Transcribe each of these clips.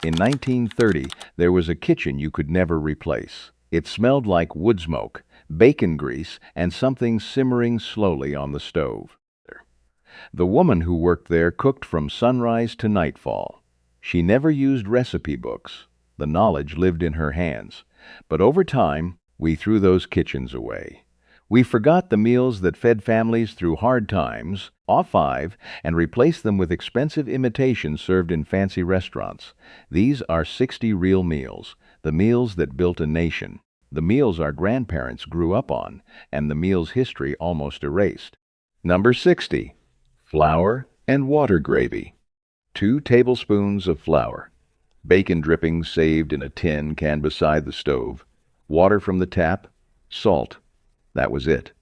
In 1930, there was a kitchen you could never replace. It smelled like wood smoke, bacon grease, and something simmering slowly on the stove. The woman who worked there cooked from sunrise to nightfall. She never used recipe books. The knowledge lived in her hands. But over time, we threw those kitchens away. We forgot the meals that fed families through hard times, off five, and replaced them with expensive imitations served in fancy restaurants. These are 60 real meals, the meals that built a nation, the meals our grandparents grew up on, and the meals history almost erased. Number 60. Flour and water gravy. 2 tablespoons of flour. Bacon drippings saved in a tin can beside the stove. Water from the tap. Salt. That was it.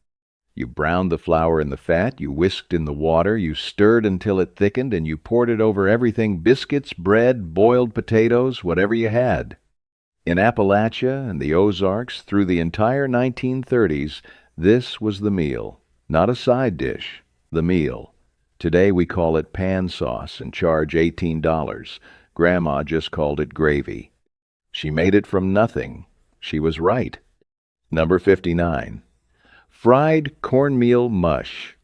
You browned the flour in the fat, you whisked in the water, you stirred until it thickened, and you poured it over everything: biscuits, bread, boiled potatoes, whatever you had. In Appalachia and the Ozarks, through the entire 1930s, this was the meal. Not a side dish, the meal. Today we call it pan sauce and charge $18. Grandma just called it gravy. She made it from nothing. She was right. Number 59. Fried cornmeal mush.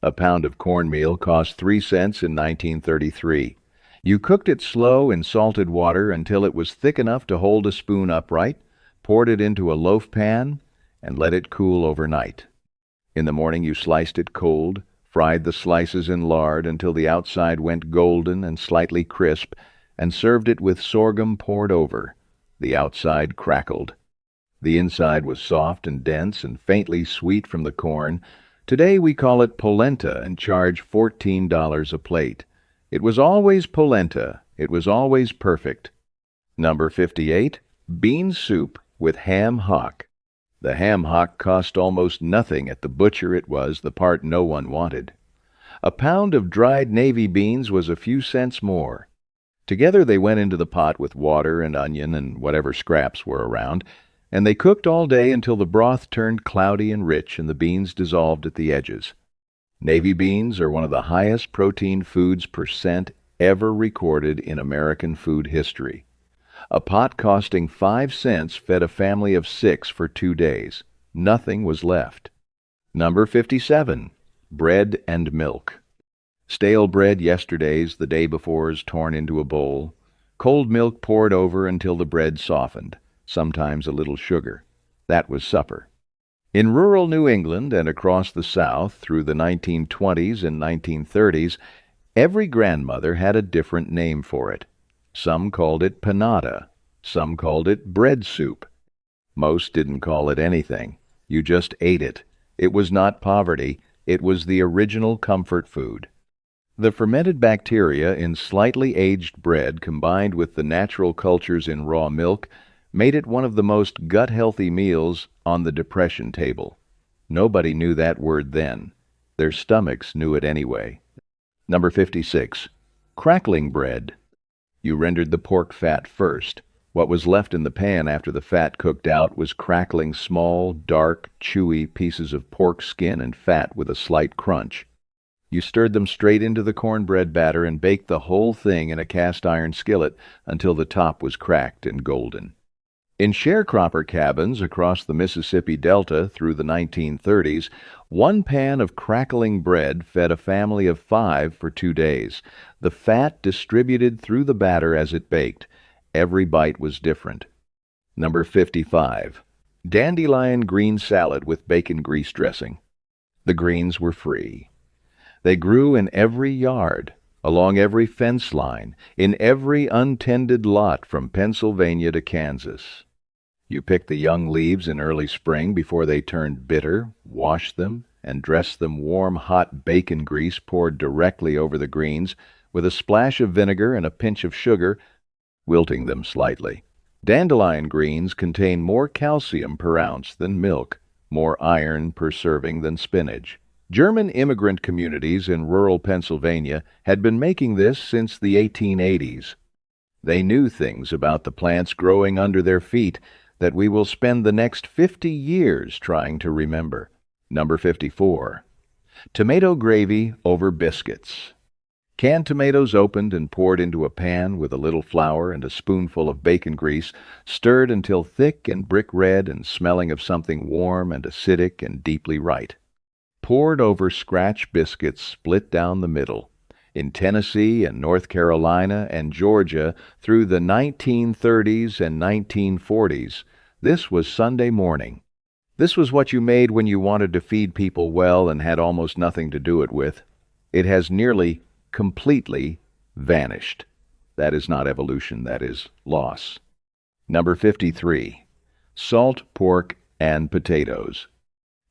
A pound of cornmeal cost 3 cents in 1933. You cooked it slow in salted water until it was thick enough to hold a spoon upright, poured it into a loaf pan, and let it cool overnight. In the morning you sliced it cold, fried the slices in lard until the outside went golden and slightly crisp, and served it with sorghum poured over. The outside crackled. The inside was soft and dense and faintly sweet from the corn. Today we call it polenta and charge $14 a plate. It was always polenta. It was always perfect. Number 58. Bean soup with ham hock. The ham hock cost almost nothing at the butcher. It was the part no one wanted. A pound of dried navy beans was a few cents more. Together they went into the pot with water and onion and whatever scraps were around, and they cooked all day until the broth turned cloudy and rich and the beans dissolved at the edges. Navy beans are one of the highest protein foods percent ever recorded in American food history. A pot costing 5 cents fed a family of 6 for 2 days. Nothing was left. Number 57. Bread and milk. Stale bread yesterday's, the day before's, torn into a bowl. Cold milk poured over until the bread softened. Sometimes a little sugar. That was supper. In rural New England and across the South through the 1920s and 1930s, every grandmother had a different name for it. Some called it panada. Some called it bread soup. Most didn't call it anything. You just ate it. It was not poverty. It was the original comfort food. The fermented bacteria in slightly aged bread combined with the natural cultures in raw milk made it one of the most gut-healthy meals on the depression table. Nobody knew that word then. Their stomachs knew it anyway. Number 56. Crackling bread. You rendered the pork fat first. What was left in the pan after the fat cooked out was crackling small, dark, chewy pieces of pork skin and fat with a slight crunch. You stirred them straight into the cornbread batter and baked the whole thing in a cast-iron skillet until the top was cracked and golden. In sharecropper cabins across the Mississippi Delta through the 1930s, 1 pan of crackling bread fed a family of 5 for 2 days. The fat distributed through the batter as it baked. Every bite was different. Number 55. Dandelion green salad with bacon grease dressing. The greens were free. They grew in every yard, along every fence line, in every untended lot from Pennsylvania to Kansas. You picked the young leaves in early spring before they turned bitter, washed them, and dressed them warm, hot bacon grease poured directly over the greens, with a splash of vinegar and a pinch of sugar, wilting them slightly. Dandelion greens contain more calcium per ounce than milk, more iron per serving than spinach. German immigrant communities in rural Pennsylvania had been making this since the 1880s. They knew things about the plants growing under their feet that we will spend the next 50 years trying to remember. Number 54. Tomato gravy over biscuits. Canned tomatoes opened and poured into a pan with a little flour and a spoonful of bacon grease, stirred until thick and brick red and smelling of something warm and acidic and deeply right. Poured over scratch biscuits split down the middle. In Tennessee and North Carolina and Georgia through the 1930s and 1940s, this was Sunday morning. This was what you made when you wanted to feed people well and had almost nothing to do it with. It has nearly completely vanished. That is not evolution, that is loss. Number 53. Salt pork and potatoes.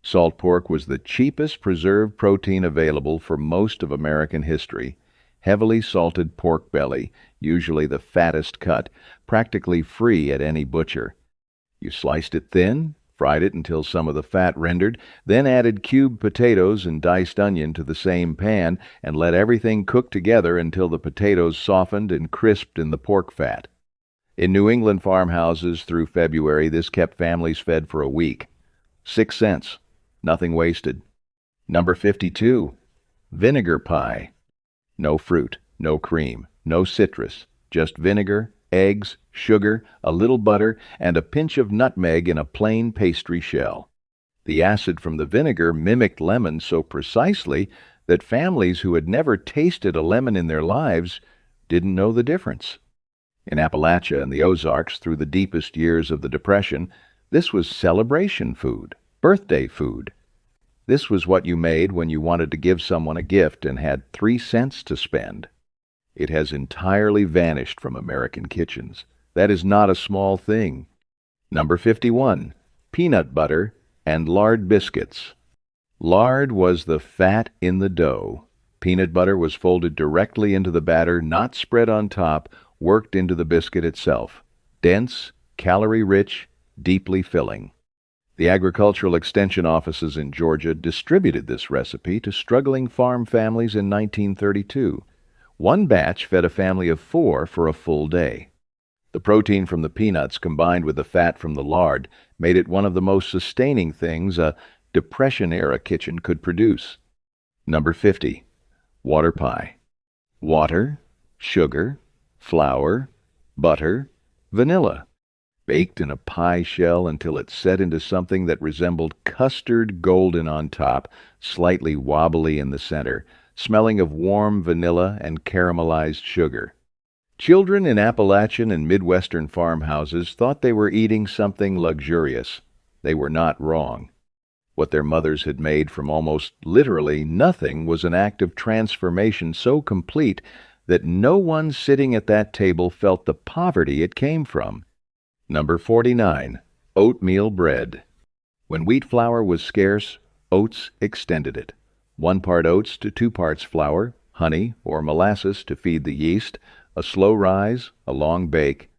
Salt pork was the cheapest preserved protein available for most of American history. Heavily salted pork belly, usually the fattest cut, practically free at any butcher. You sliced it thin, fried it until some of the fat rendered, then added cubed potatoes and diced onion to the same pan and let everything cook together until the potatoes softened and crisped in the pork fat. In New England farmhouses through February, this kept families fed for a week. 6 cents. Nothing wasted. Number 52. Vinegar pie. No fruit, no cream, no citrus, just vinegar, eggs, sugar, a little butter, and a pinch of nutmeg in a plain pastry shell. The acid from the vinegar mimicked lemon so precisely that families who had never tasted a lemon in their lives didn't know the difference. In Appalachia and the Ozarks through the deepest years of the Depression, this was celebration food, birthday food. This was what you made when you wanted to give someone a gift and had 3 cents to spend. It has entirely vanished from American kitchens. That is not a small thing. Number 51. Peanut butter and lard biscuits. Lard was the fat in the dough. Peanut butter was folded directly into the batter, not spread on top, worked into the biscuit itself. Dense, calorie-rich, deeply filling. The agricultural extension offices in Georgia distributed this recipe to struggling farm families in 1932. One batch fed a family of 4 for a full day. The protein from the peanuts combined with the fat from the lard made it one of the most sustaining things a Depression-era kitchen could produce. Number 50. Water pie. Water, sugar, flour, butter, vanilla. Baked in a pie shell until it set into something that resembled custard golden on top, slightly wobbly in the center, smelling of warm vanilla and caramelized sugar. Children in Appalachian and Midwestern farmhouses thought they were eating something luxurious. They were not wrong. What their mothers had made from almost literally nothing was an act of transformation so complete that no one sitting at that table felt the poverty it came from. Number 49. Oatmeal bread. When wheat flour was scarce, oats extended it. 1 part oats to 2 parts flour, honey or molasses to feed the yeast, a slow rise, a long bake.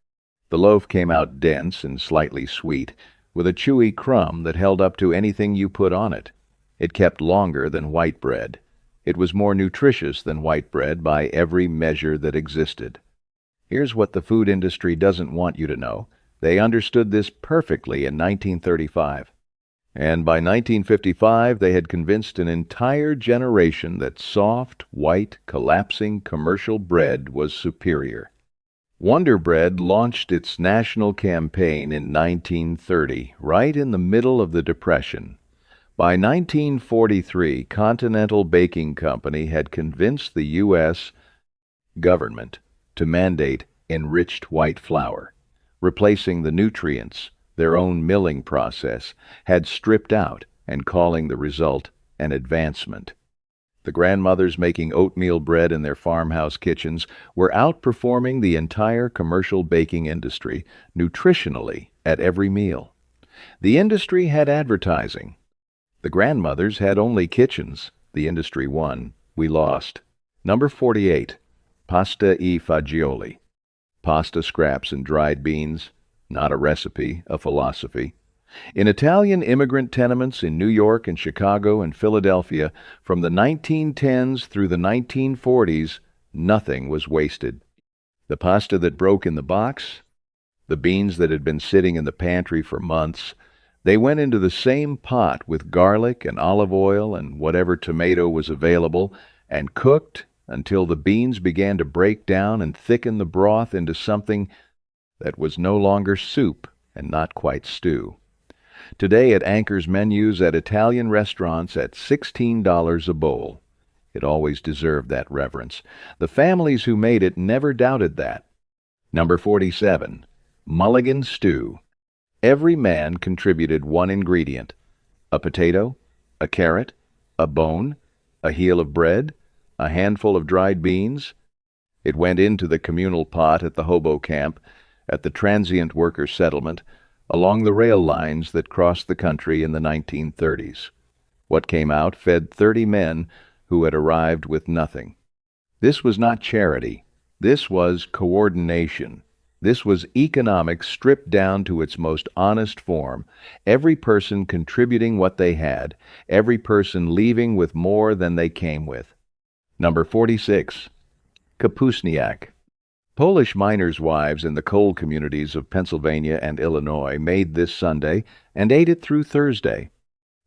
The loaf came out dense and slightly sweet, with a chewy crumb that held up to anything you put on it. It kept longer than white bread. It was more nutritious than white bread by every measure that existed. Here's what the food industry doesn't want you to know. They understood this perfectly in 1935. And by 1955, they had convinced an entire generation that soft, white, collapsing commercial bread was superior. Wonder Bread launched its national campaign in 1930, right in the middle of the Depression. By 1943, Continental Baking Company had convinced the U.S. government to mandate enriched white flour, replacing the nutrients their own milling process had stripped out and calling the result an advancement. The grandmothers making oatmeal bread in their farmhouse kitchens were outperforming the entire commercial baking industry nutritionally at every meal. The industry had advertising. The grandmothers had only kitchens. The industry won. We lost. Number 48. Pasta e fagioli. Pasta scraps and dried beans. Not a recipe, a philosophy. In Italian immigrant tenements in New York and Chicago and Philadelphia, from the 1910s through the 1940s, nothing was wasted. The pasta that broke in the box, the beans that had been sitting in the pantry for months, they went into the same pot with garlic and olive oil and whatever tomato was available, and cooked until the beans began to break down and thicken the broth into something that was no longer soup and not quite stew. Today it anchors menus at Italian restaurants at $16 a bowl. It always deserved that reverence. The families who made it never doubted that. Number 47. Mulligan Stew. Every man contributed one ingredient: a potato, a carrot, a bone, a heel of bread, a handful of dried beans. It went into the communal pot at the hobo camp, at the transient worker settlement, along the rail lines that crossed the country in the 1930s. What came out fed 30 men who had arrived with nothing. This was not charity. This was coordination. This was economics stripped down to its most honest form, every person contributing what they had, every person leaving with more than they came with. Number 46. Kapusniak. Polish miners' wives in the coal communities of Pennsylvania and Illinois made this Sunday and ate it through Thursday.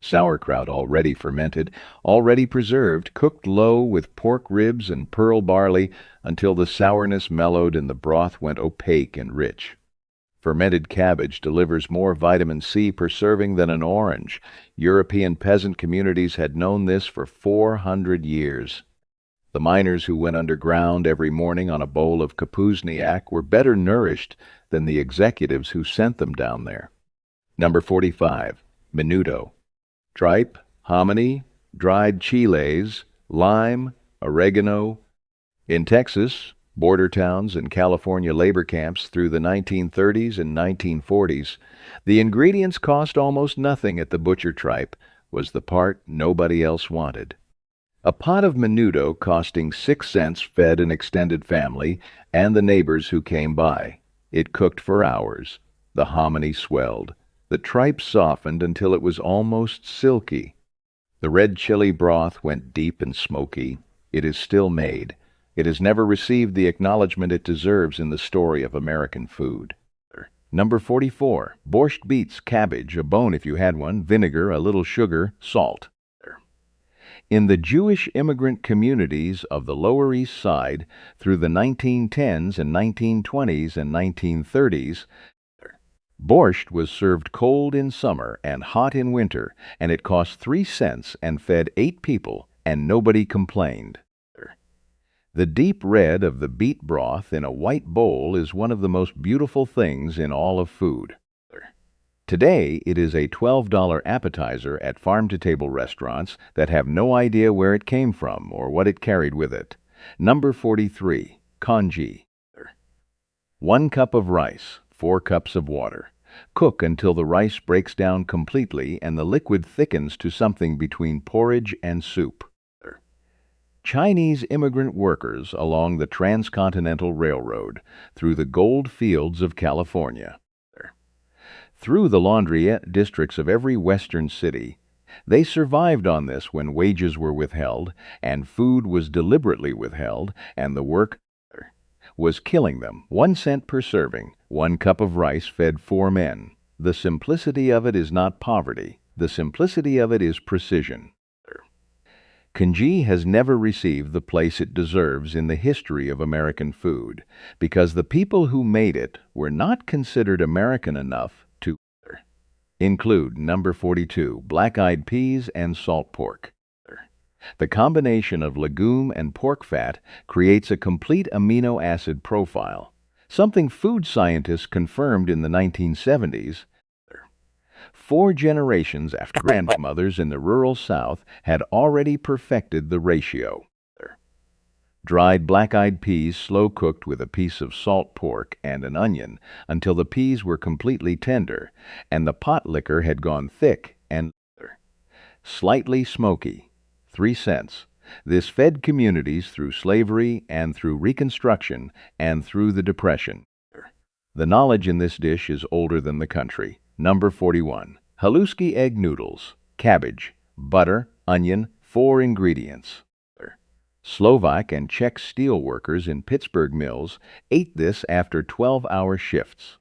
Sauerkraut already fermented, already preserved, cooked low with pork ribs and pearl barley until the sourness mellowed and the broth went opaque and rich. Fermented cabbage delivers more vitamin C per serving than an orange. European peasant communities had known this for 400 years. The miners who went underground every morning on a bowl of kapusniak were better nourished than the executives who sent them down there. Number 45. Menudo. Tripe, hominy, dried chiles, lime, oregano. In Texas, border towns, and California labor camps through the 1930s and 1940s, the ingredients cost almost nothing at the butcher tripe was the part nobody else wanted. A pot of menudo costing 6 cents fed an extended family and the neighbors who came by. It cooked for hours. The hominy swelled. The tripe softened until it was almost silky. The red chili broth went deep and smoky. It is still made. It has never received the acknowledgment it deserves in the story of American food. Number 44. Borscht beets, cabbage, a bone if you had one, vinegar, a little sugar, salt. In the Jewish immigrant communities of the Lower East Side through the 1910s and 1920s and 1930s, borscht was served cold in summer and hot in winter, and it cost 3 cents and fed 8 people, and nobody complained. The deep red of the beet broth in a white bowl is one of the most beautiful things in all of food. Today, it is a $12 appetizer at farm-to-table restaurants that have no idea where it came from or what it carried with it. Number 43. Congee. 1 cup of rice, 4 cups of water. Cook until the rice breaks down completely and the liquid thickens to something between porridge and soup. Chinese immigrant workers along the Transcontinental Railroad through the gold fields of California. Through the laundryette districts of every western city, they survived on this when wages were withheld and food was deliberately withheld and the work was killing them. 1 cent per serving. 1 cup of rice fed 4 men. The simplicity of it is not poverty. The simplicity of it is precision. Congee has never received the place it deserves in the history of American food because the people who made it were not considered American enough to include. Number 42. Black-eyed peas and salt pork. The combination of legume and pork fat creates a complete amino acid profile, something food scientists confirmed in the 1970s. 4 generations after grandmothers in the rural South had already perfected the ratio. Dried black-eyed peas slow-cooked with a piece of salt pork and an onion until the peas were completely tender and the pot liquor had gone thick and slightly smoky. 3 cents. This fed communities through slavery and through Reconstruction and through the Depression. The knowledge in this dish is older than the country. Number 41. Haluski egg noodles, cabbage, butter, onion, 4 ingredients. Slovak and Czech steel workers in Pittsburgh mills ate this after 12-hour shifts.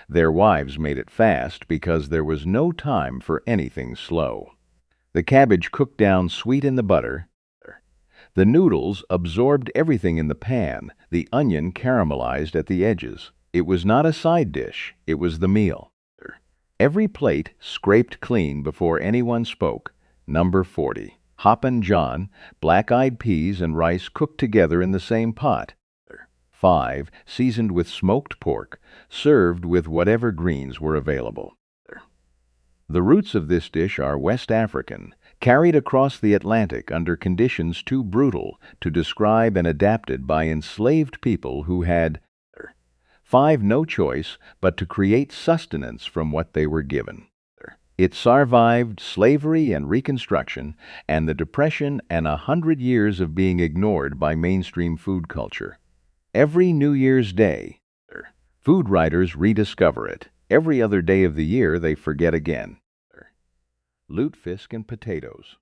Their wives made it fast because there was no time for anything slow. The cabbage cooked down sweet in the butter. The noodles absorbed everything in the pan, the onion caramelized at the edges. It was not a side dish, it was the meal. Every plate scraped clean before anyone spoke. Number 40. Hoppin' John, black-eyed peas and rice cooked together in the same pot. 5. Seasoned with smoked pork, served with whatever greens were available. The roots of this dish are West African, carried across the Atlantic under conditions too brutal to describe and adapted by enslaved people who had 5. No choice but to create sustenance from what they were given. It survived slavery and Reconstruction and the Depression and 100 years of being ignored by mainstream food culture. Every New Year's Day, food writers rediscover it. Every other day of the year, they forget again. Lutefisk and potatoes.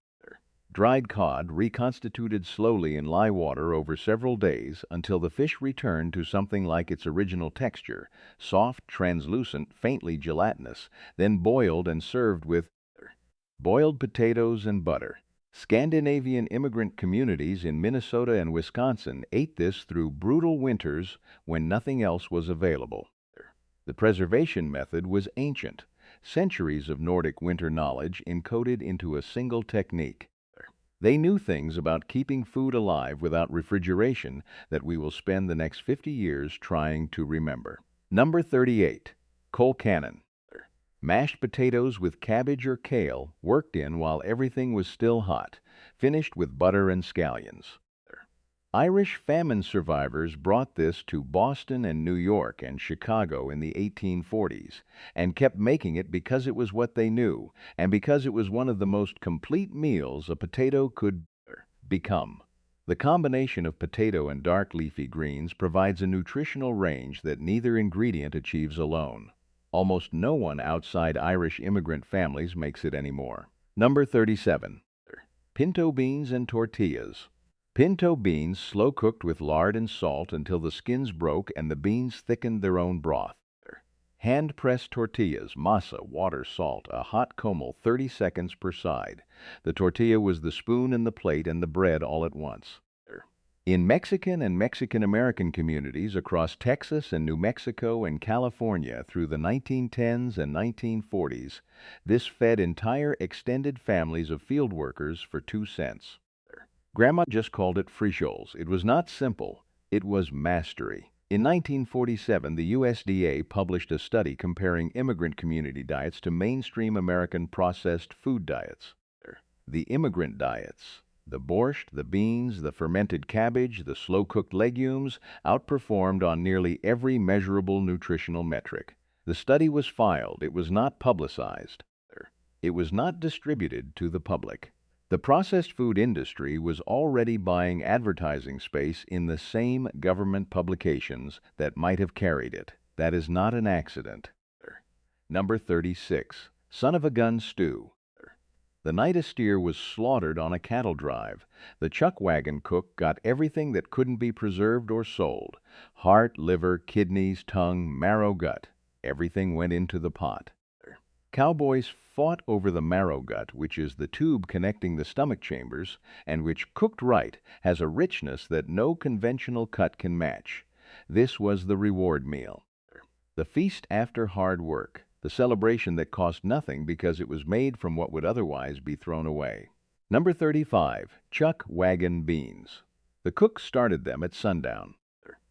Dried cod reconstituted slowly in lye water over several days until the fish returned to something like its original texture, soft, translucent, faintly gelatinous, then boiled and served with boiled potatoes and butter. Scandinavian immigrant communities in Minnesota and Wisconsin ate this through brutal winters when nothing else was available. The preservation method was ancient, centuries of Nordic winter knowledge encoded into a single technique. They knew things about keeping food alive without refrigeration that we will spend the next 50 years trying to remember. Number 38. Colcannon. Mashed potatoes with cabbage or kale worked in while everything was still hot, finished with butter and scallions. Irish famine survivors brought this to Boston and New York and Chicago in the 1840s and kept making it because it was what they knew and because it was one of the most complete meals a potato could become. The combination of potato and dark leafy greens provides a nutritional range that neither ingredient achieves alone. Almost no one outside Irish immigrant families makes it anymore. Number 37. Pinto beans and tortillas. Pinto beans slow-cooked with lard and salt until the skins broke and the beans thickened their own broth. Hand-pressed tortillas, masa, water, salt, a hot comal 30 seconds per side. The tortilla was the spoon in the plate and the bread all at once. In Mexican and Mexican-American communities across Texas and New Mexico and California through the 1910s and 1940s, this fed entire extended families of field workers for 2 cents. Grandma just called it frijoles. It was not simple, it was mastery. In 1947, the USDA published a study comparing immigrant community diets to mainstream American processed food diets. The immigrant diets, the borscht, the beans, the fermented cabbage, the slow-cooked legumes, outperformed on nearly every measurable nutritional metric. The study was filed. It was not publicized. It was not distributed to the public. The processed food industry was already buying advertising space in the same government publications that might have carried it. That is not an accident. Number 36. Son of a gun stew. The night a steer was slaughtered on a cattle drive, the chuck wagon cook got everything that couldn't be preserved or sold. Heart, liver, kidneys, tongue, marrow, gut. Everything went into the pot. Cowboys fought over the marrow gut, which is the tube connecting the stomach chambers, and which, cooked right, has a richness that no conventional cut can match. This was the reward meal. The feast after hard work. The celebration that cost nothing because it was made from what would otherwise be thrown away. Number 35. Chuck wagon beans. The cook started them at sundown.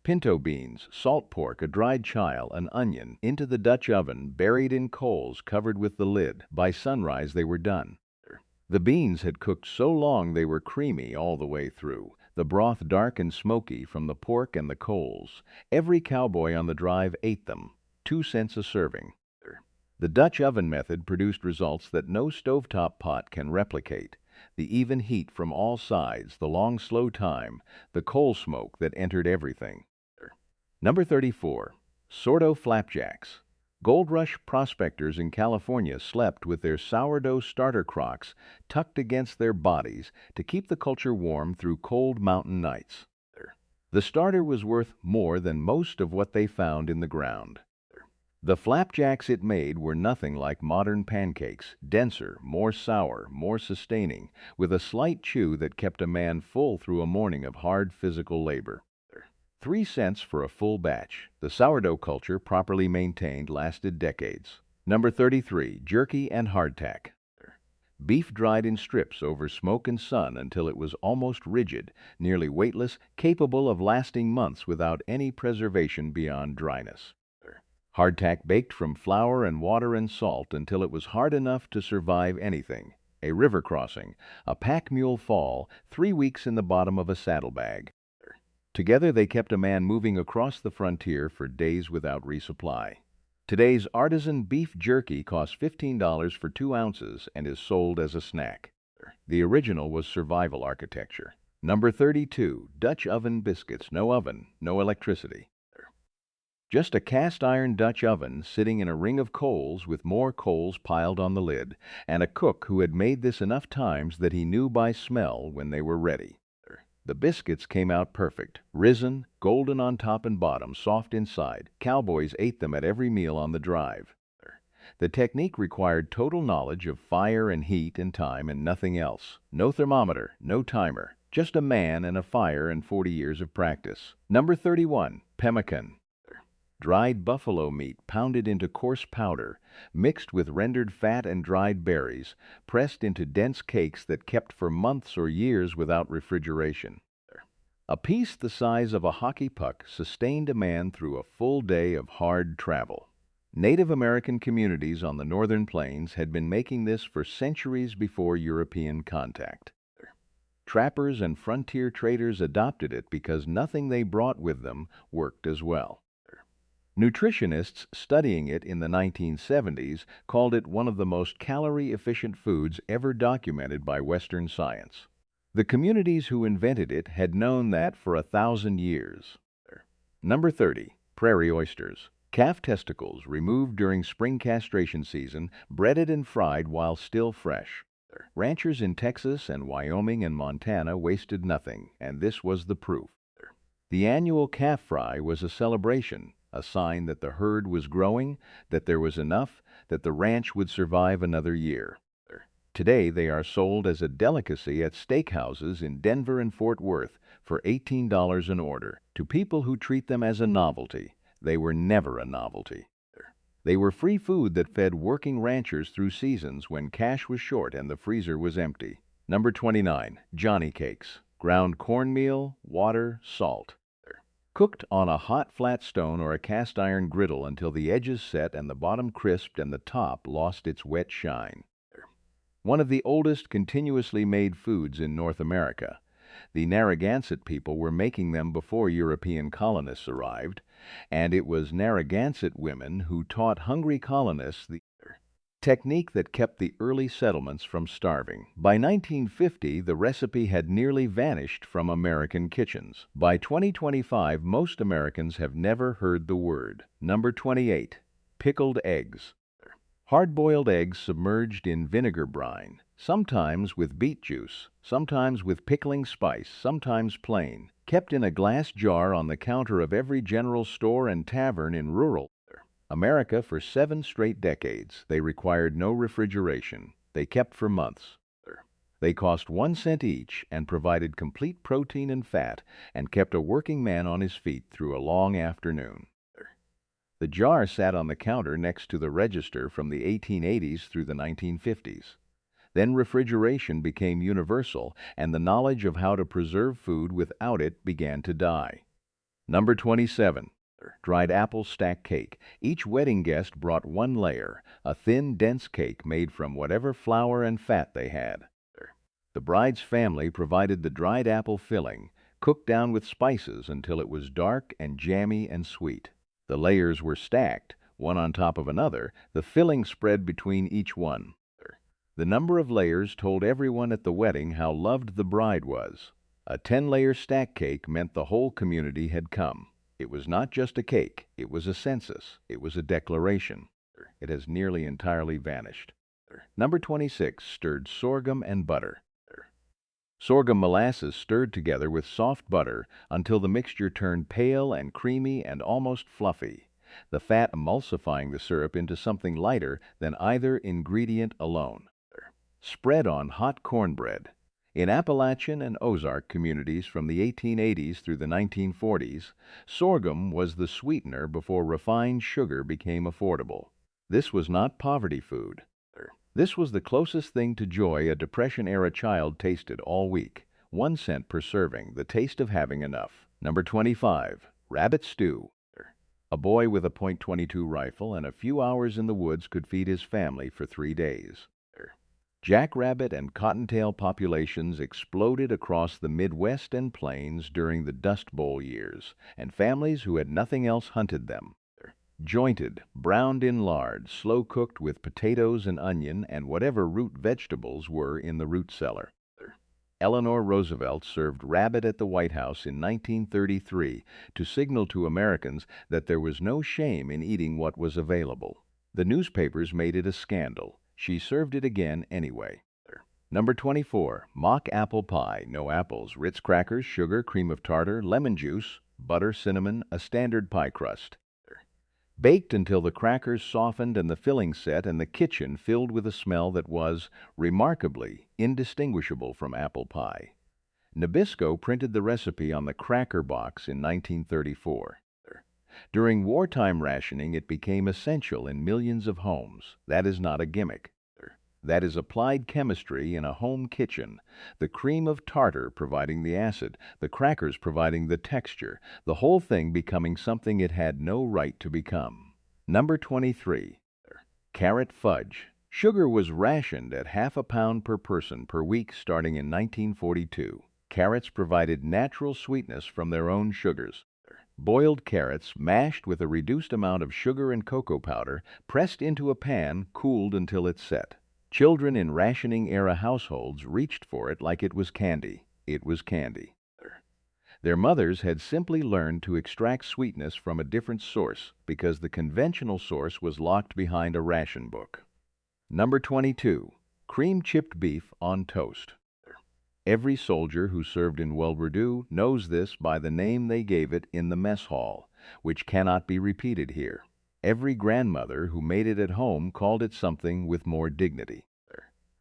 Pinto beans, salt pork, a dried chive, an onion, into the Dutch oven, buried in coals, covered with the lid. By sunrise they were done. The beans had cooked so long they were creamy all the way through, the broth dark and smoky from the pork and the coals. Every cowboy on the drive ate them. 2 cents a serving. The Dutch oven method produced results that no stovetop pot can replicate. The even heat from all sides, the long slow time, the coal smoke that entered everything. Number 34. Sordo flapjacks. Gold Rush prospectors in California slept with their sourdough starter crocks tucked against their bodies to keep the culture warm through cold mountain nights. The starter was worth more than most of what they found in the ground. The flapjacks it made were nothing like modern pancakes, denser, more sour, more sustaining, with a slight chew that kept a man full through a morning of hard physical labor. 3 cents for a full batch. The sourdough culture, properly maintained, lasted decades. Number 33, jerky and hardtack. Beef dried in strips over smoke and sun until it was almost rigid, nearly weightless, capable of lasting months without any preservation beyond dryness. Hardtack baked from flour and water and salt until it was hard enough to survive anything. A river crossing, a pack mule fall, 3 weeks in the bottom of a saddlebag. Together they kept a man moving across the frontier for days without resupply. Today's artisan beef jerky costs $15 for 2 ounces and is sold as a snack. The original was survival architecture. Number 32, Dutch oven biscuits. No oven, no electricity. Just a cast iron Dutch oven sitting in a ring of coals with more coals piled on the lid, and a cook who had made this enough times that he knew by smell when they were ready. The biscuits came out perfect, risen, golden on top and bottom, soft inside. Cowboys ate them at every meal on the drive. The technique required total knowledge of fire and heat and time and nothing else. No thermometer, no timer, just a man and a fire and 40 years of practice. Number 31, pemmican. Dried buffalo meat pounded into coarse powder, mixed with rendered fat and dried berries, pressed into dense cakes that kept for months or years without refrigeration. A piece the size of a hockey puck sustained a man through a full day of hard travel. Native American communities on the northern plains had been making this for centuries before European contact. Trappers and frontier traders adopted it because nothing they brought with them worked as well. Nutritionists studying it in the 1970s called it one of the most calorie-efficient foods ever documented by Western science. The communities who invented it had known that for 1,000 years. Number 30, prairie oysters. Calf testicles removed during spring castration season, breaded and fried while still fresh. Ranchers in Texas and Wyoming and Montana wasted nothing, and this was the proof. The annual calf fry was a celebration, a sign that the herd was growing, that there was enough, that the ranch would survive another year. Today they are sold as a delicacy at steakhouses in Denver and Fort Worth for $18 an order. To people who treat them as a novelty, they were never a novelty. They were free food that fed working ranchers through seasons when cash was short and the freezer was empty. Number 29, Johnny cakes. Ground cornmeal, water, salt. Cooked on a hot flat stone or a cast iron griddle until the edges set and the bottom crisped and the top lost its wet shine. One of the oldest continuously made foods in North America. The Narragansett people were making them before European colonists arrived, and it was Narragansett women who taught hungry colonists the technique that kept the early settlements from starving. By 1950, the recipe had nearly vanished from American kitchens. By 2025, most Americans have never heard the word. Number 28, pickled eggs. Hard-boiled eggs submerged in vinegar brine, sometimes with beet juice, sometimes with pickling spice, sometimes plain, kept in a glass jar on the counter of every general store and tavern in rural America for 7 straight decades. They required no refrigeration. They kept for months. They cost 1 cent each and provided complete protein and fat and kept a working man on his feet through a long afternoon. The jar sat on the counter next to the register from the 1880s through the 1950s. Then refrigeration became universal, and the knowledge of how to preserve food without it began to die. Number 27, dried apple stack cake. Each wedding guest brought 1 layer, a thin, dense cake made from whatever flour and fat they had. The bride's family provided the dried apple filling, cooked down with spices until it was dark and jammy and sweet. The layers were stacked, one on top of another, the filling spread between each one. The number of layers told everyone at the wedding how loved the bride was. A 10-layer stack cake meant the whole community had come. It was not just a cake, it was a census, it was a declaration. It has nearly entirely vanished. Number 26, stirred sorghum and butter. Sorghum molasses stirred together with soft butter until the mixture turned pale and creamy and almost fluffy. the fat emulsifying the syrup into something lighter than either ingredient alone. Spread on hot cornbread. In Appalachian and Ozark communities from the 1880s through the 1940s, sorghum was the sweetener before refined sugar became affordable. This was not poverty food. This was the closest thing to joy a Depression-era child tasted all week. 1 cent per serving, the taste of having enough. Number 25, rabbit stew. A boy with a .22 rifle and a few hours in the woods could feed his family for 3 days. Jackrabbit and cottontail populations exploded across the Midwest and plains during the Dust Bowl years, and families who had nothing else hunted them. Jointed, browned in lard, slow-cooked with potatoes and onion and whatever root vegetables were in the root cellar. Eleanor Roosevelt served rabbit at the White House in 1933 to signal to Americans that there was no shame in eating what was available. The newspapers made it a scandal. She served it again anyway. Number 24, mock apple pie. No apples, Ritz crackers, sugar, cream of tartar, lemon juice, butter, cinnamon, a standard pie crust. Baked until the crackers softened and the filling set and the kitchen filled with a smell that was, remarkably, indistinguishable from apple pie. Nabisco printed the recipe on the cracker box in 1934. During wartime rationing, it became essential in millions of homes. That is not a gimmick. That is applied chemistry in a home kitchen, the cream of tartar providing the acid, the crackers providing the texture, the whole thing becoming something it had no right to become. Number 23, carrot fudge. Sugar was rationed at half a pound per person per week starting in 1942. Carrots provided natural sweetness from their own sugars. Boiled carrots, mashed with a reduced amount of sugar and cocoa powder, pressed into a pan, cooled until it set. Children in rationing-era households reached for it like it was candy. It was candy. Their mothers had simply learned to extract sweetness from a different source because the conventional source was locked behind a ration book. Number 22, cream-chipped beef on toast. Every soldier who served in World War II knows this by the name they gave it in the mess hall, which cannot be repeated here. Every grandmother who made it at home called it something with more dignity.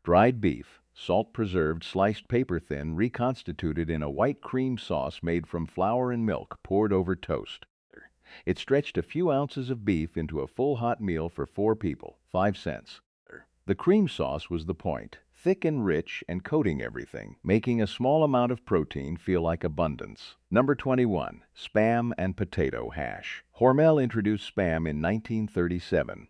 Dried beef, salt preserved, sliced paper thin, reconstituted in a white cream sauce made from flour and milk poured over toast. It stretched a few ounces of beef into a full hot meal for 4 people, 5 cents. The cream sauce was the point, thick and rich and coating everything, making a small amount of protein feel like abundance. Number 21, Spam and Potato Hash. Hormel introduced Spam in 1937.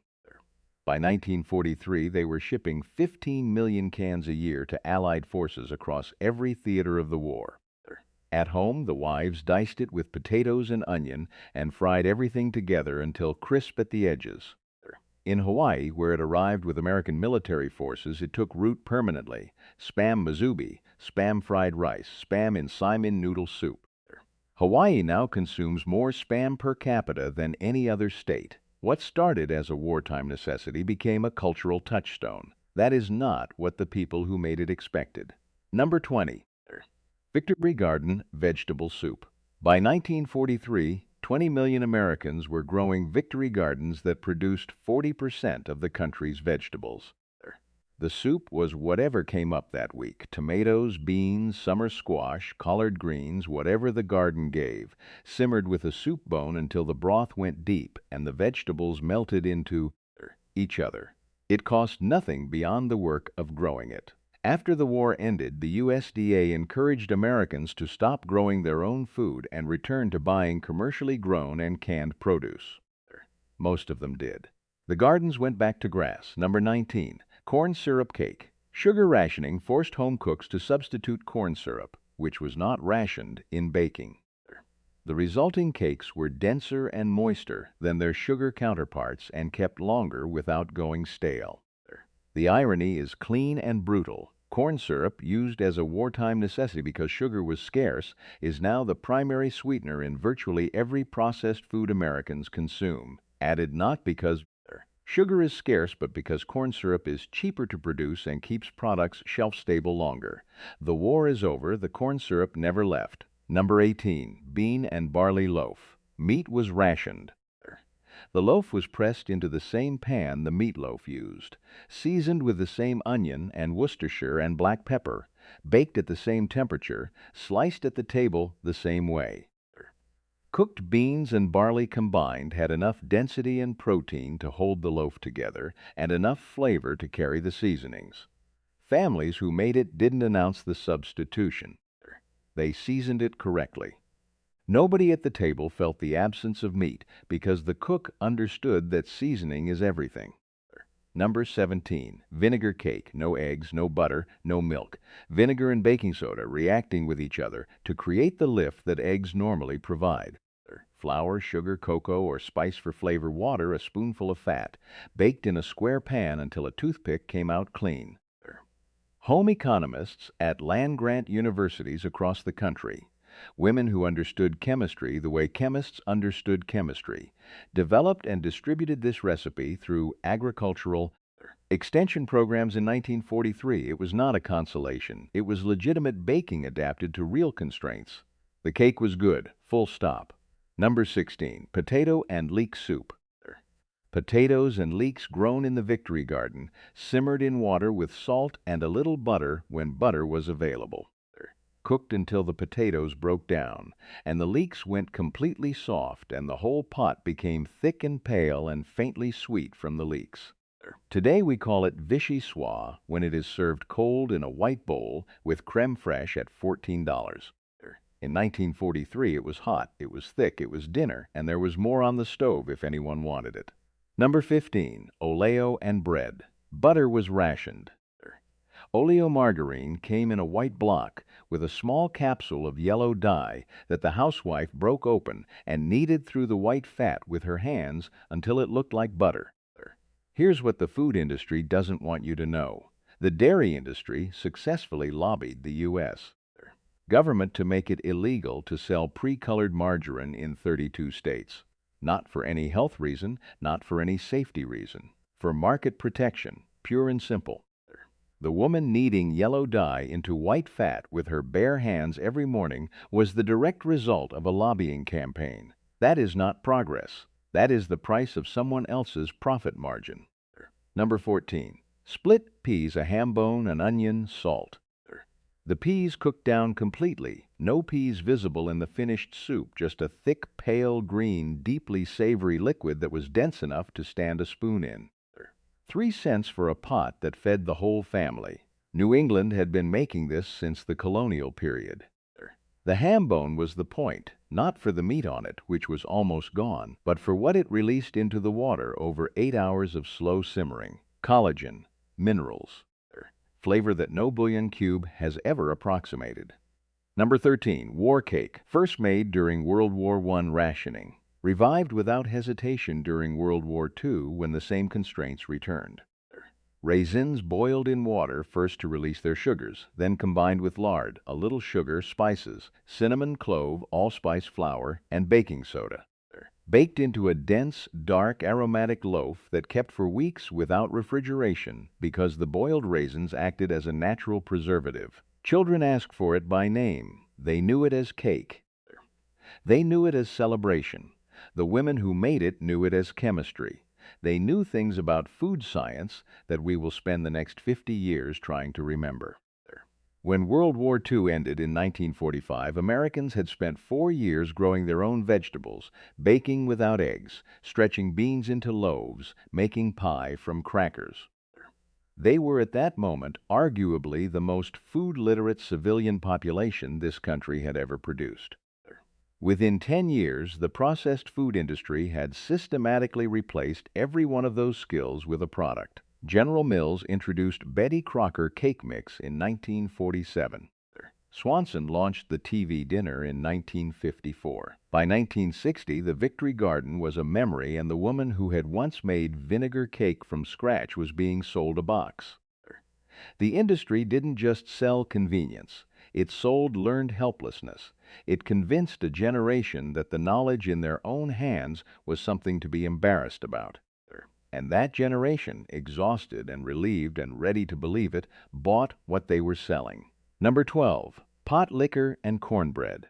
By 1943, they were shipping 15 million cans a year to Allied forces across every theater of the war. At home, the wives diced it with potatoes and onion and fried everything together until crisp at the edges. In Hawaii, where it arrived with American military forces, it took root permanently. Spam musubi, Spam fried rice, Spam in Saimin noodle soup. Hawaii now consumes more Spam per capita than any other state. What started as a wartime necessity became a cultural touchstone. That is not what the people who made it expected. Number 20, Victory Garden vegetable soup. By 1943, 20 million Americans were growing Victory Gardens that produced 40% of the country's vegetables. The soup was whatever came up that week: tomatoes, beans, summer squash, collard greens, whatever the garden gave, simmered with a soup bone until the broth went deep and the vegetables melted into each other. It cost nothing beyond the work of growing it. After the war ended, the USDA encouraged Americans to stop growing their own food and return to buying commercially grown and canned produce. Most of them did. The gardens went back to grass. Number 19, corn syrup cake. Sugar rationing forced home cooks to substitute corn syrup, which was not rationed, in baking. The resulting cakes were denser and moister than their sugar counterparts and kept longer without going stale. The irony is clean and brutal. Corn syrup, used as a wartime necessity because sugar was scarce, is now the primary sweetener in virtually every processed food Americans consume, added not because sugar is scarce, but because corn syrup is cheaper to produce and keeps products shelf-stable longer. The war is over. The corn syrup never left. Number 18, bean and barley loaf. Meat was rationed. The The loaf was pressed into the same pan the meatloaf used, seasoned with the same onion and Worcestershire and black pepper, baked at the same temperature, sliced at the table the same way. Cooked beans and barley combined had enough density and protein to hold the loaf together and enough flavor to carry the seasonings. Families who made it didn't announce the substitution. They seasoned it correctly. Nobody at the table felt the absence of meat because the cook understood that seasoning is everything. Number 17, vinegar cake, no eggs, no butter, no milk. Vinegar and baking soda reacting with each other to create the lift that eggs normally provide. Flour, sugar, cocoa, or spice for flavor water, a spoonful of fat, baked in a square pan until a toothpick came out clean. Home economists at land-grant universities across the country, women who understood chemistry the way chemists understood chemistry, developed and distributed this recipe through agricultural extension programs in 1943. It was not a consolation. It was legitimate baking adapted to real constraints. The cake was good, full stop. Number 16, potato and leek soup. Potatoes and leeks grown in the Victory Garden, simmered in water with salt and a little butter when butter was available. Cooked until the potatoes broke down, and the leeks went completely soft, and the whole pot became thick and pale and faintly sweet from the leeks. Today we call it vichyssoise when it is served cold in a white bowl with creme fraiche at $14. In 1943 it was hot, it was thick, it was dinner, and there was more on the stove if anyone wanted it. Number 15, oleo and bread. Butter was rationed. Oleomargarine came in a white block with a small capsule of yellow dye that the housewife broke open and kneaded through the white fat with her hands until it looked like butter. Here's what the food industry doesn't want you to know. The dairy industry successfully lobbied the U.S. government to make it illegal to sell pre-colored margarine in 32 states. Not for any health reason, not for any safety reason. For market protection, pure and simple. The woman kneading yellow dye into white fat with her bare hands every morning was the direct result of a lobbying campaign. That is not progress. That is the price of someone else's profit margin. Number 14. Split peas, a ham bone, an onion, salt. The peas cooked down completely, no peas visible in the finished soup, just a thick, pale green, deeply savory liquid that was dense enough to stand a spoon in. 3 cents for a pot that fed the whole family. New England had been making this since the colonial period. The ham bone was the point, not for the meat on it, which was almost gone, but for what it released into the water over 8 hours of slow simmering. Collagen, minerals, flavor that no bouillon cube has ever approximated. Number 13, war cake, first made during World War I rationing. Revived without hesitation during World War II when the same constraints returned. Raisins boiled in water first to release their sugars, then combined with lard, a little sugar, spices, cinnamon, clove, allspice flour, and baking soda. Baked into a dense, dark, aromatic loaf that kept for weeks without refrigeration because the boiled raisins acted as a natural preservative. Children asked for it by name. They knew it as cake. They knew it as celebration. The women who made it knew it as chemistry. They knew things about food science that we will spend the next 50 years trying to remember. When World War II ended in 1945, Americans had spent 4 years growing their own vegetables, baking without eggs, stretching beans into loaves, making pie from crackers. They were at that moment arguably the most food-literate civilian population this country had ever produced. Within 10 years, the processed food industry had systematically replaced every one of those skills with a product. General Mills introduced Betty Crocker cake mix in 1947. Swanson launched the TV dinner in 1954. By 1960, the Victory Garden was a memory, and the woman who had once made vinegar cake from scratch was being sold a box. The industry didn't just sell convenience. It sold learned helplessness. It convinced a generation that the knowledge in their own hands was something to be embarrassed about. And that generation, exhausted and relieved and ready to believe it, bought what they were selling. Number 12, pot liquor and cornbread.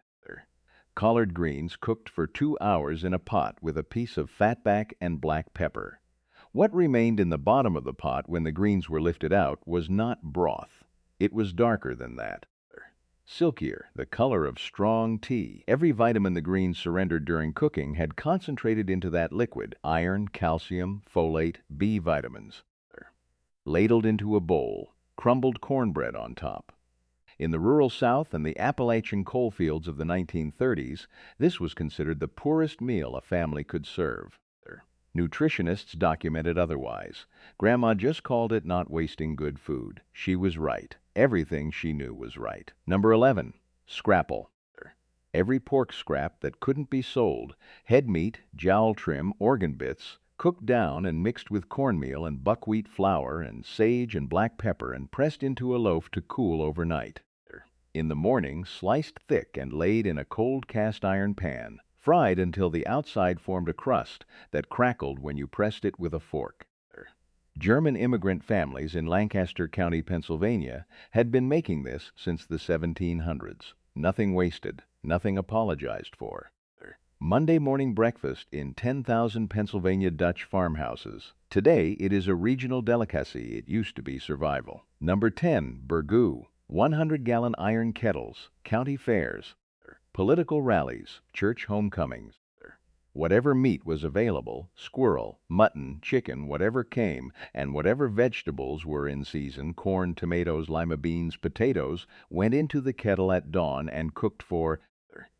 Collard greens cooked for 2 hours in a pot with a piece of fatback and black pepper. What remained in the bottom of the pot when the greens were lifted out was not broth. It was darker than that. Silkier, the color of strong tea. Every vitamin the greens surrendered during cooking had concentrated into that liquid: iron, calcium, folate, B vitamins. Ladled into a bowl, crumbled cornbread on top. In the rural South and the Appalachian coal fields of the 1930s, this was considered the poorest meal a family could serve. Nutritionists documented otherwise. Grandma just called it not wasting good food. She was right. Everything she knew was right. Number 11. Scrapple. Every pork scrap that couldn't be sold, head meat, jowl trim, organ bits, cooked down and mixed with cornmeal and buckwheat flour and sage and black pepper and pressed into a loaf to cool overnight. In the morning, sliced thick and laid in a cold cast iron pan, fried until the outside formed a crust that crackled when you pressed it with a fork. German immigrant families in Lancaster County, Pennsylvania, had been making this since the 1700s. Nothing wasted, nothing apologized for. Monday morning breakfast in 10,000 Pennsylvania Dutch farmhouses. Today, it is a regional delicacy. It used to be survival. Number 10. Burgoo. 100-gallon iron kettles, county fairs, political rallies, church homecomings. Whatever meat was available, squirrel, mutton, chicken, whatever came, and whatever vegetables were in season, corn, tomatoes, lima beans, potatoes, went into the kettle at dawn and cooked for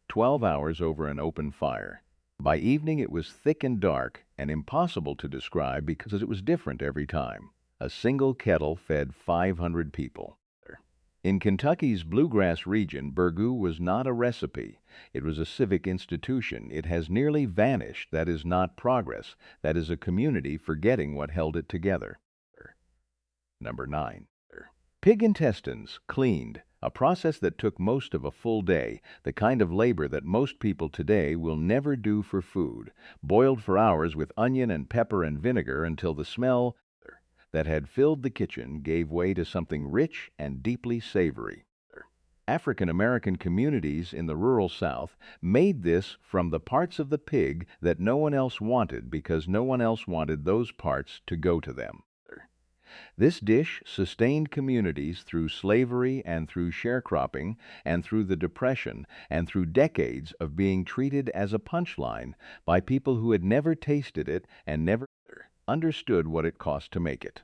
12 hours over an open fire. By evening it was thick and dark and impossible to describe because it was different every time. A single kettle fed 500 people. In Kentucky's bluegrass region, burgoo was not a recipe. It was a civic institution. It has nearly vanished. That is not progress. That is a community forgetting what held it together. Number 9. Pig intestines, cleaned. A process that took most of a full day, the kind of labor that most people today will never do for food. Boiled for hours with onion and pepper and vinegar until the smell that had filled the kitchen gave way to something rich and deeply savory. African American communities in the rural South made this from the parts of the pig that no one else wanted because no one else wanted those parts to go to them. This dish sustained communities through slavery and through sharecropping and through the Depression and through decades of being treated as a punchline by people who had never tasted it and never understood what it cost to make it.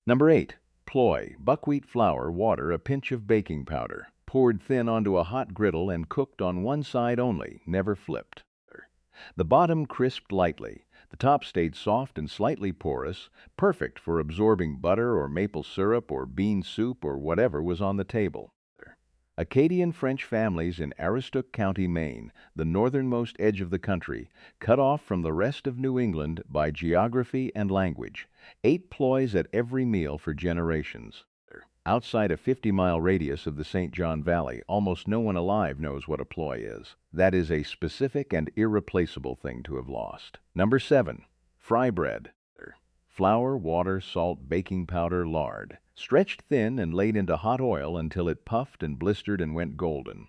Number 8. Ploy, buckwheat flour, water, a pinch of baking powder, poured thin onto a hot griddle and cooked on one side only, never flipped. The bottom crisped lightly. The top stayed soft and slightly porous, perfect for absorbing butter or maple syrup or bean soup or whatever was on the table. Acadian French families in Aroostook County, Maine, the northernmost edge of the country, cut off from the rest of New England by geography and language, ate ploys at every meal for generations. Outside a 50-mile radius of the St. John Valley, almost no one alive knows what a ploy is. That is a specific and irreplaceable thing to have lost. Number 7. Fry bread. Flour, water, salt, baking powder, lard. Stretched thin and laid into hot oil until it puffed and blistered and went golden.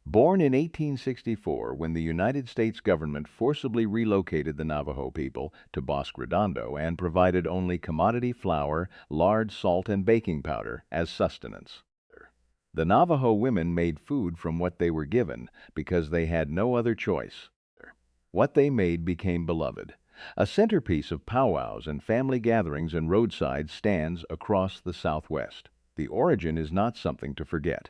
Born in 1864, when the United States government forcibly relocated the Navajo people to Bosque Redondo and provided only commodity flour, lard, salt, and baking powder as sustenance. The Navajo women made food from what they were given because they had no other choice. What they made became beloved. A centerpiece of powwows and family gatherings and roadside stands across the Southwest. The origin is not something to forget.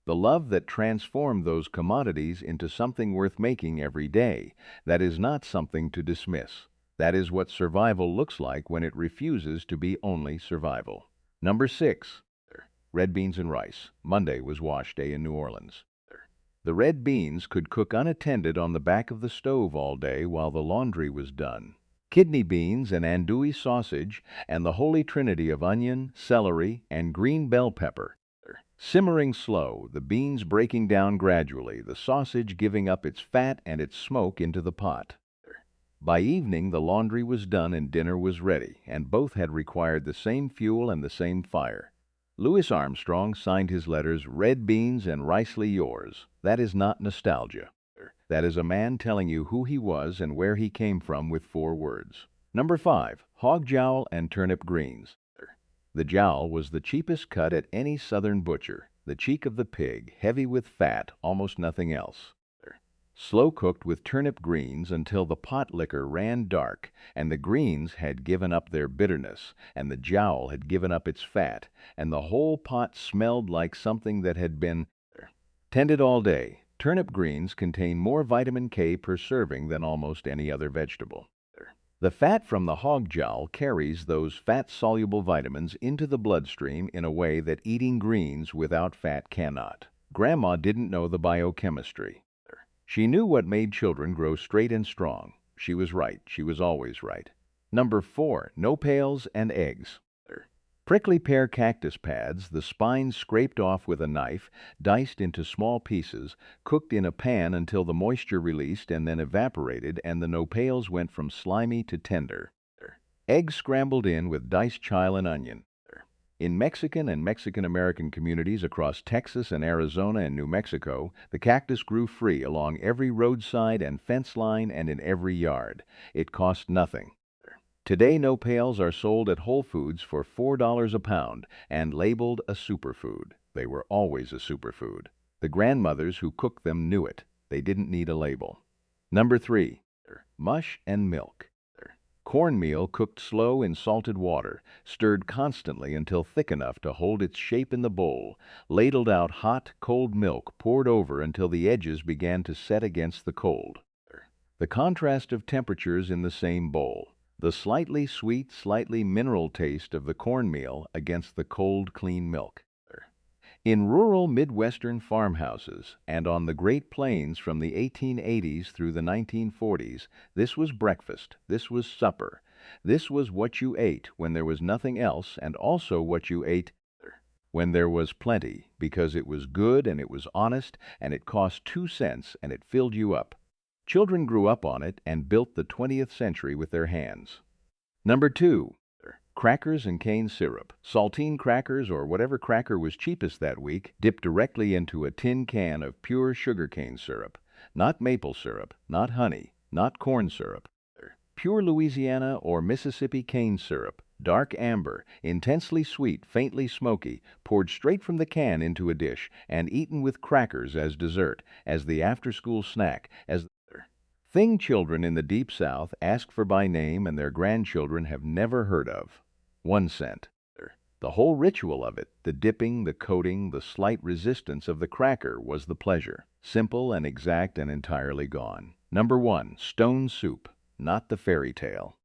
The love that transformed those commodities into something worth making every day, that is not something to dismiss. That is what survival looks like when it refuses to be only survival. Number 6. Red beans and rice. Monday was wash day in New Orleans. The red beans could cook unattended on the back of the stove all day while the laundry was done. Kidney beans and andouille sausage and the holy trinity of onion, celery, and green bell pepper. Simmering slow, the beans breaking down gradually, the sausage giving up its fat and its smoke into the pot. By evening, the laundry was done and dinner was ready, and both had required the same fuel and the same fire. Louis Armstrong signed his letters "Red Beans and Ricely Yours." That is not nostalgia. That is a man telling you who he was and where he came from with 4 words. Number 5. Hog jowl and turnip greens. The jowl was the cheapest cut at any southern butcher. The cheek of the pig, heavy with fat, almost nothing else. Slow cooked with turnip greens until the pot liquor ran dark, and the greens had given up their bitterness, and the jowl had given up its fat, and the whole pot smelled like something that had been tended all day. Turnip greens contain more vitamin K per serving than almost any other vegetable. The fat from the hog jowl carries those fat-soluble vitamins into the bloodstream in a way that eating greens without fat cannot. Grandma didn't know the biochemistry. She knew what made children grow straight and strong. She was right. She was always right. Number 4. Nopales and eggs. Prickly pear cactus pads, the spines scraped off with a knife, diced into small pieces, cooked in a pan until the moisture released and then evaporated, and the nopales went from slimy to tender. Eggs scrambled in with diced chive and onion. In Mexican and Mexican-American communities across Texas and Arizona and New Mexico, the cactus grew free along every roadside and fence line and in every yard. It cost nothing. Today, nopales are sold at Whole Foods for $4 a pound and labeled a superfood. They were always a superfood. The grandmothers who cooked them knew it. They didn't need a label. Number 3. Mush and milk. Cornmeal cooked slow in salted water, stirred constantly until thick enough to hold its shape in the bowl, ladled out hot, cold milk poured over until the edges began to set against the cold. The contrast of temperatures in the same bowl. The slightly sweet, slightly mineral taste of the cornmeal against the cold, clean milk. In rural Midwestern farmhouses and on the Great Plains from the 1880s through the 1940s, this was breakfast, this was supper, this was what you ate when there was nothing else, and also what you ate when there was plenty, because it was good and it was honest and it cost 2 cents and it filled you up. Children grew up on it and built the 20th century with their hands. Number 2. Crackers and cane syrup. Saltine crackers or whatever cracker was cheapest that week dipped directly into a tin can of pure sugarcane syrup. Not maple syrup, not honey, not corn syrup. Pure Louisiana or Mississippi cane syrup, dark amber, intensely sweet, faintly smoky, poured straight from the can into a dish and eaten with crackers as dessert, as the after-school snack, as thing children in the Deep South ask for by name and their grandchildren have never heard of. 1 cent. The whole ritual of it, the dipping, the coating, the slight resistance of the cracker was the pleasure. Simple and exact and entirely gone. Number 1. Stone soup, not the fairy tale.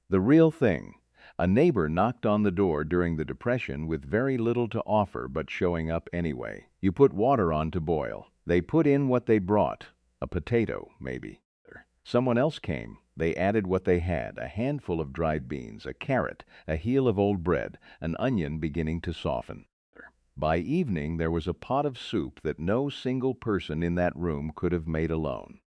The real thing. A neighbor knocked on the door during the Depression with very little to offer but showing up anyway. You put water on to boil. They put in what they brought. A potato, maybe. Someone else came. They added what they had, a handful of dried beans, a carrot, a heel of old bread, an onion beginning to soften. By evening there was a pot of soup that no single person in that room could have made alone.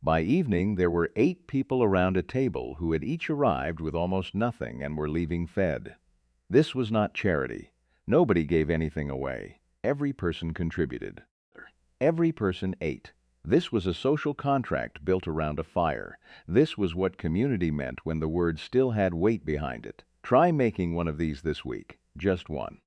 By evening there were 8 people around a table who had each arrived with almost nothing and were leaving fed. This was not charity. Nobody gave anything away. Every person contributed. Every person ate. This was a social contract built around a fire. This was what community meant when the word still had weight behind it. Try making one of these this week. Just one.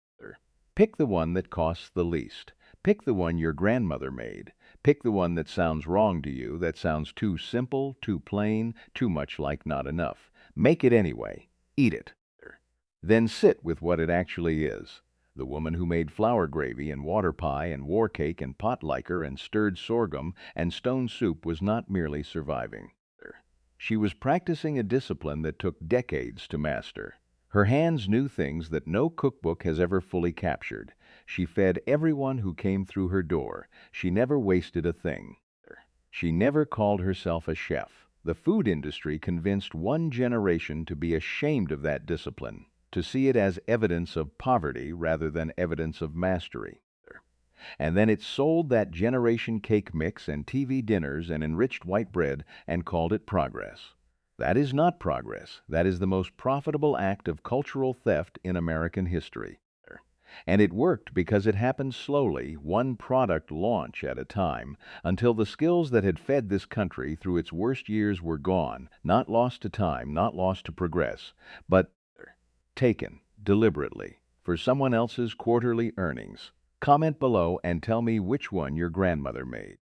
Pick the one that costs the least. Pick the one your grandmother made. Pick the one that sounds wrong to you, that sounds too simple, too plain, too much like not enough. Make it anyway. Eat it. Then sit with what it actually is. The woman who made flour gravy and water pie and war cake and pot liquor and stirred sorghum and stone soup was not merely surviving. She was practicing a discipline that took decades to master. Her hands knew things that no cookbook has ever fully captured. She fed everyone who came through her door. She never wasted a thing. She never called herself a chef. The food industry convinced one generation to be ashamed of that discipline, to see it as evidence of poverty rather than evidence of mastery. And then it sold that generation cake mix and TV dinners and enriched white bread and called it progress. That is not progress. That is the most profitable act of cultural theft in American history. And it worked because it happened slowly, one product launch at a time, until the skills that had fed this country through its worst years were gone, not lost to time, not lost to progress, but taken deliberately for someone else's quarterly earnings. Comment below and tell me which one your grandmother made.